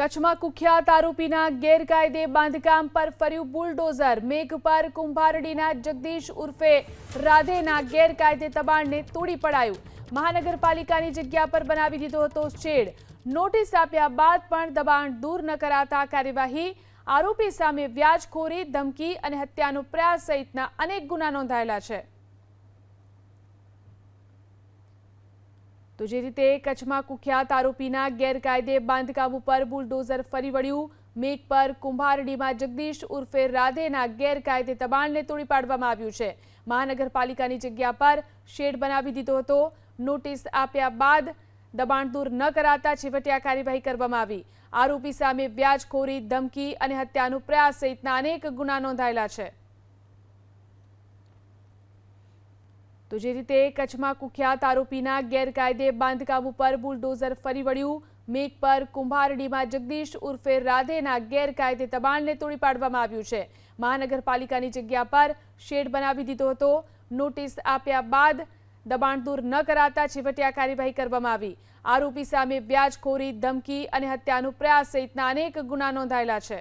કચ્છમાં કુખ્યાત આરોપીના ગેરકાયદે બાંધકામ પર ફર્યું બુલડોઝર। મેઘપર કુંભારડીના જગદીશ ઉર્ફે રાધેના ગેરકાયદે દબાણને તોડી પડાયું। મહાનગરપાલિકાની જગ્યા પર બનાવી દીધો હતો શેડ। નોટિસ આપ્યા બાદ પણ દબાણ દૂર ન કરાતા કાર્યવાહી। આરોપી સામે વ્યાજખોરી, ધમકી અને હત્યાનો પ્રયાસ સહિતના અનેક ગુના નોંધાયેલા છે। તો જે રીતે કચ્છમાં કુખ્યાત આરોપીના ગેરકાયદે બાંધકામ ઉપર બુલડોઝર ફરી વળ્યું। મેઘપર કુંભારડીમાં જગદીશ ઉર્ફે રાધેના ગેરકાયદે દબાણને તોડી પાડવામાં આવ્યું છે। મહાનગરપાલિકાની જગ્યા પર શેડ બનાવી દીધો હતો। નોટિસ આપ્યા બાદ દબાણ દૂર ન કરાતા છેવટિયા કાર્યવાહી કરવામાં આવી। આરોપી સામે વ્યાજખોરી, ધમકી અને હત્યાનો પ્રયાસ સહિતના અનેક ગુના નોંધાયેલા છે। તો જે રીતે કચ્છમાં કુખ્યાત આરોપીના ગેરકાયદે બાંધકામ ઉપર બુલડોઝર ફરી વળ્યું। મેઘપર કુંભારડીમાં જગદીશ ઉર્ફે રાધેના ગેરકાયદે દબાણને તોડી પાડવામાં આવ્યું છે। મહાનગરપાલિકાની જગ્યા પર શેડ બનાવી દીધો હતો। નોટિસ આપ્યા બાદ દબાણ દૂર ન કરાતા છેવટિયા કાર્યવાહી કરવામાં આવી। આરોપી સામે વ્યાજખોરી, ધમકી અને હત્યાનો પ્રયાસ સહિતના અનેક ગુના નોંધાયેલા છે।